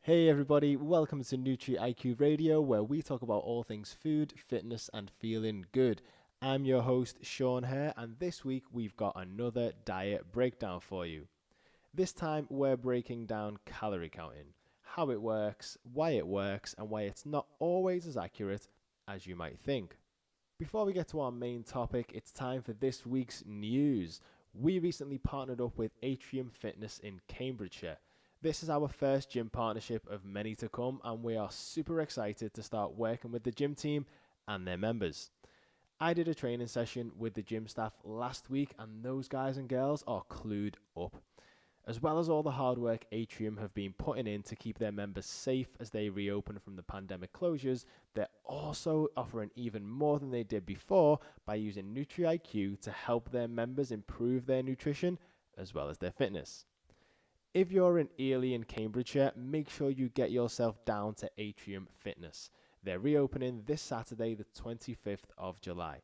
Hey everybody, welcome to Nutri-iQ Radio, where we talk about all things food, fitness, and feeling good. I'm your host, Sean Hare, and this week we've got another diet breakdown for you. This time we're breaking down calorie counting, how it works, and why it's not always as accurate as you might think. Before we get to our main topic, it's time for this week's news. We recently partnered up with Atrium Fitness in Cambridgeshire. This is our first gym partnership of many to come, and we are super excited to start working with the gym team and their members. I did a training session with the gym staff last week, and those guys and girls are clued up. As well as all the hard work Atrium have been putting in to keep their members safe as they reopen from the pandemic closures, they're also offering even more than they did before by using Nutri-iQ to help their members improve their nutrition as well as their fitness. If you're in Ely in Cambridgeshire, make sure you get yourself down to Atrium Fitness. They're reopening this Saturday, the 25th of July.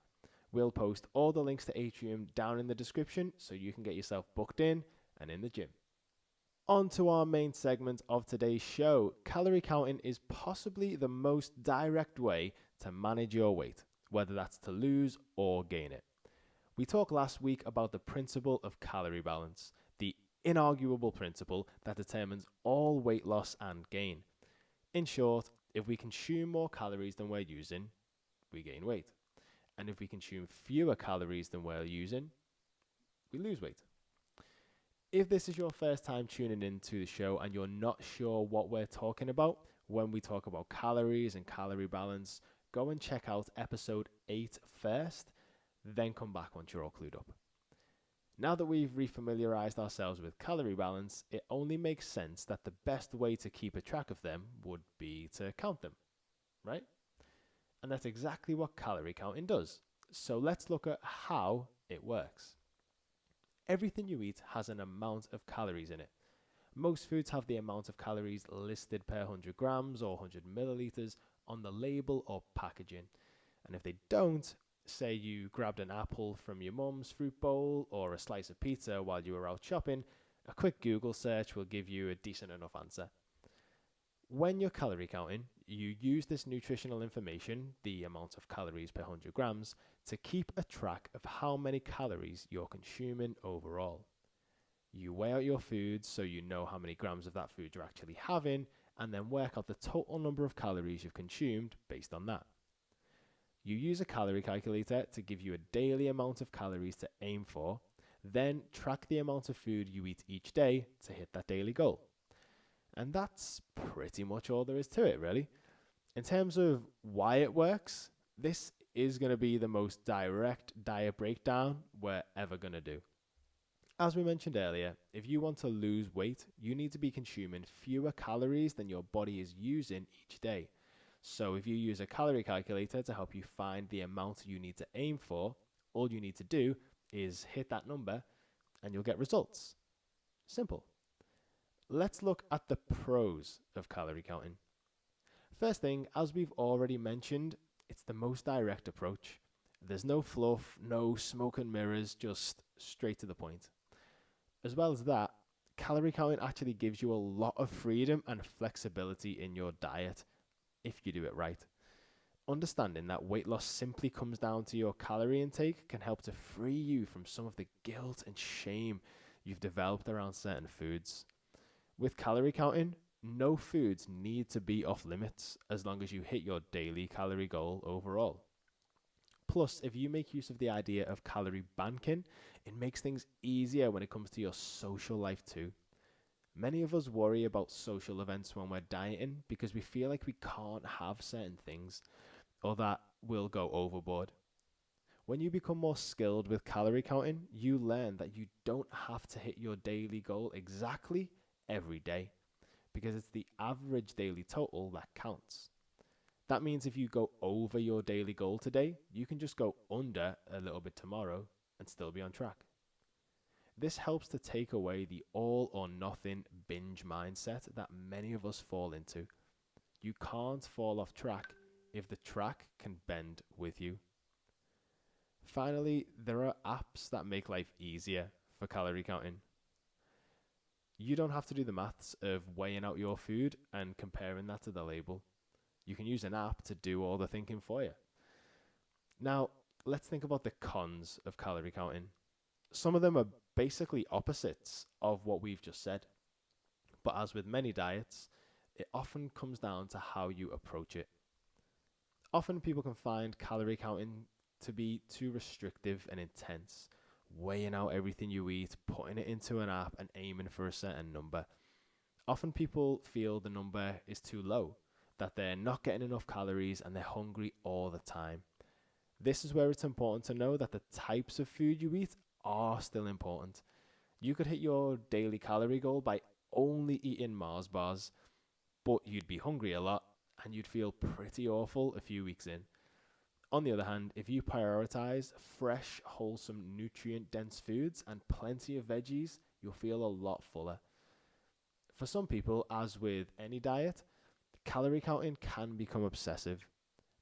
We'll post all the links to Atrium down in the description so you can get yourself booked in and in the gym. On to our main segment of today's show. Calorie counting is possibly the most direct way to manage your weight, whether that's to lose or gain it. We talked last week about the principle of calorie balance, the inarguable principle that determines all weight loss and gain. In short, if we consume more calories than we're using, we gain weight. And if we consume fewer calories than we're using, we lose weight. If this is your first time tuning into the show and you're not sure what we're talking about when we talk about calories and calorie balance, go and check out episode 8 first, then come back once you're all clued up. Now that we've refamiliarized ourselves with calorie balance, it only makes sense that the best way to keep a track of them would be to count them, right? And that's exactly what calorie counting does. So let's look at how it works. Everything you eat has an amount of calories in it. Most foods have the amount of calories listed per 100 grams or 100 milliliters on the label or packaging. And if they don't, say you grabbed an apple from your mum's fruit bowl or a slice of pizza while you were out shopping, a quick Google search will give you a decent enough answer. When you're calorie counting, you use this nutritional information, the amount of calories per 100 grams, to keep a track of how many calories you're consuming overall. You weigh out your foods so you know how many grams of that food you're actually having, and then work out the total number of calories you've consumed based on that. You use a calorie calculator to give you a daily amount of calories to aim for, then track the amount of food you eat each day to hit that daily goal. And that's pretty much all there is to it, really. In terms of why it works, this is going to be the most direct diet breakdown we're ever going to do. As we mentioned earlier, if you want to lose weight, you need to be consuming fewer calories than your body is using each day. So if you use a calorie calculator to help you find the amount you need to aim for, all you need to do is hit that number and you'll get results. Simple. Let's look at the pros of calorie counting. First thing, as we've already mentioned, it's the most direct approach. There's no fluff, no smoke and mirrors, just straight to the point. As well as that, calorie counting actually gives you a lot of freedom and flexibility in your diet if you do it right. Understanding that weight loss simply comes down to your calorie intake can help to free you from some of the guilt and shame you've developed around certain foods. With calorie counting, no foods need to be off limits as long as you hit your daily calorie goal overall. Plus, if you make use of the idea of calorie banking, it makes things easier when it comes to your social life too. Many of us worry about social events when we're dieting because we feel like we can't have certain things or that we'll go overboard. When you become more skilled with calorie counting, you learn that you don't have to hit your daily goal exactly every day because it's the average daily total that counts. That means if you go over your daily goal today, you can just go under a little bit tomorrow and still be on track. This helps to take away the all or nothing binge mindset that many of us fall into. You can't fall off track if the track can bend with you. Finally, there are apps that make life easier for calorie counting. You don't have to do the maths of weighing out your food and comparing that to the label. You can use an app to do all the thinking for you. Now, let's think about the cons of calorie counting. Some of them are basically opposites of what we've just said. But as with many diets, it often comes down to how you approach it. Often people can find calorie counting to be too restrictive and intense, weighing out everything you eat, putting it into an app and aiming for a certain number. Often people feel the number is too low, that they're not getting enough calories and they're hungry all the time. This is where it's important to know that the types of food you eat are still important. You could hit your daily calorie goal by only eating Mars bars, but you'd be hungry a lot and you'd feel pretty awful a few weeks in. On the other hand, if you prioritize fresh, wholesome, nutrient-dense foods and plenty of veggies, you'll feel a lot fuller. For some people, as with any diet, calorie counting can become obsessive.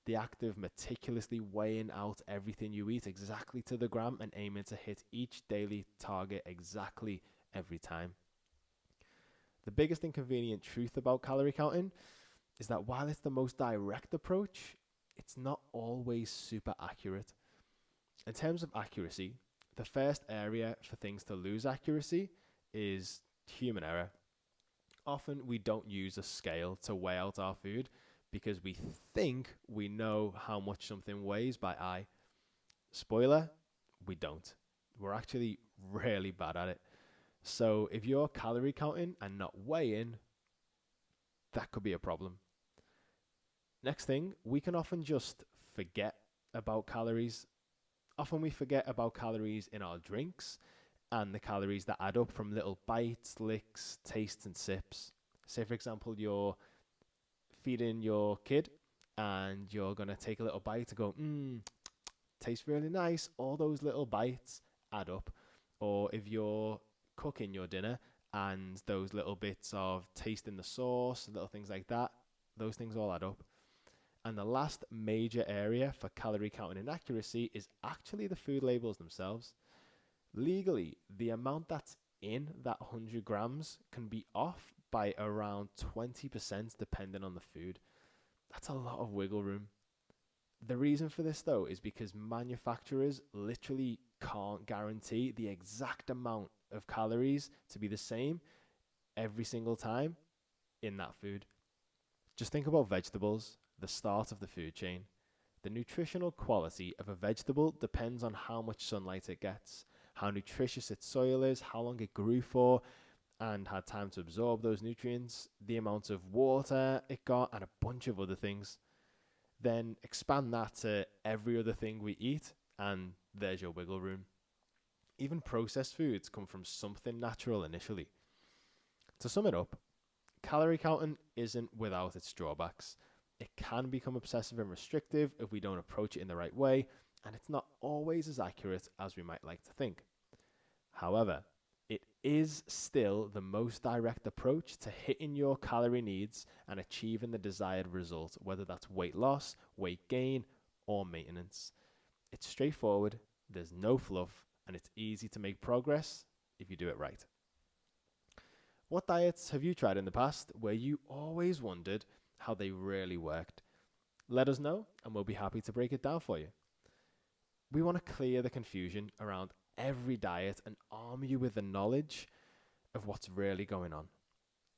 The act of meticulously weighing out everything you eat exactly to the gram and aiming to hit each daily target exactly every time. The biggest inconvenient truth about calorie counting is that while it's the most direct approach, it's not always super accurate. In terms of accuracy, the first area for things to lose accuracy is human error. Often we don't use a scale to weigh out our food because we think we know how much something weighs by eye. Spoiler, we don't. We're actually really bad at it. So if you're calorie counting and not weighing, that could be a problem. Next thing, we can often just forget about calories. Often we forget about calories in our drinks and the calories that add up from little bites, licks, tastes, and sips. Say, for example, you're feeding your kid and you're going to take a little bite to go, tastes really nice. All those little bites add up. Or if you're cooking your dinner and those little bits of tasting the sauce, little things like that, those things all add up. And the last major area for calorie counting inaccuracy is actually the food labels themselves. Legally, the amount that's in that 100 grams can be off by around 20% depending on the food. That's a lot of wiggle room. The reason for this, though, is because manufacturers literally can't guarantee the exact amount of calories to be the same every single time in that food. Just think about vegetables, the start of the food chain. The nutritional quality of a vegetable depends on how much sunlight it gets, how nutritious its soil is, how long it grew for, and had time to absorb those nutrients, the amount of water it got, and a bunch of other things. Then expand that to every other thing we eat, and there's your wiggle room. Even processed foods come from something natural initially. To sum it up, calorie counting isn't without its drawbacks. It can become obsessive and restrictive if we don't approach it in the right way, and it's not always as accurate as we might like to think. However, it is still the most direct approach to hitting your calorie needs and achieving the desired result, whether that's weight loss, weight gain, or maintenance. It's straightforward, there's no fluff, and it's easy to make progress if you do it right. What diets have you tried in the past where you always wondered how they really worked? Let us know and we'll be happy to break it down for you. We want to clear the confusion around every diet and arm you with the knowledge of what's really going on.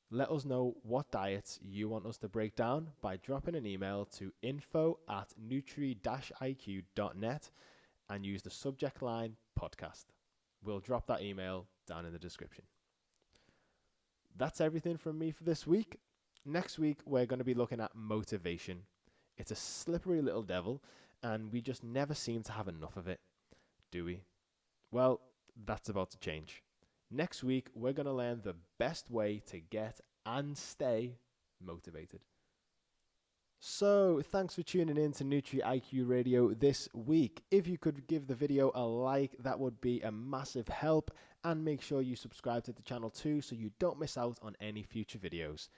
Let us know what diets you want us to break down by dropping an email to info@nutri-iq.net and use the subject line podcast. We'll drop that email down in the description. That's everything from me for this week. Next week, we're going to be looking at motivation. It's a slippery little devil, and we just never seem to have enough of it, do we? Well, that's about to change. Next week, we're going to learn the best way to get and stay motivated. So, thanks for tuning in to Nutri-iQ Radio this week. If you could give the video a like, that would be a massive help. And make sure you subscribe to the channel too so you don't miss out on any future videos.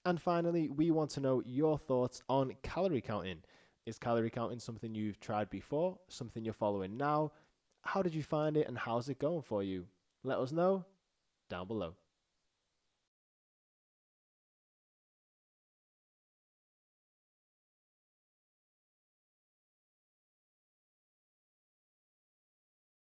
And finally, we want to know your thoughts on calorie counting. Is calorie counting something you've tried before, something you're following now? How did you find it and how's it going for you? Let us know down below.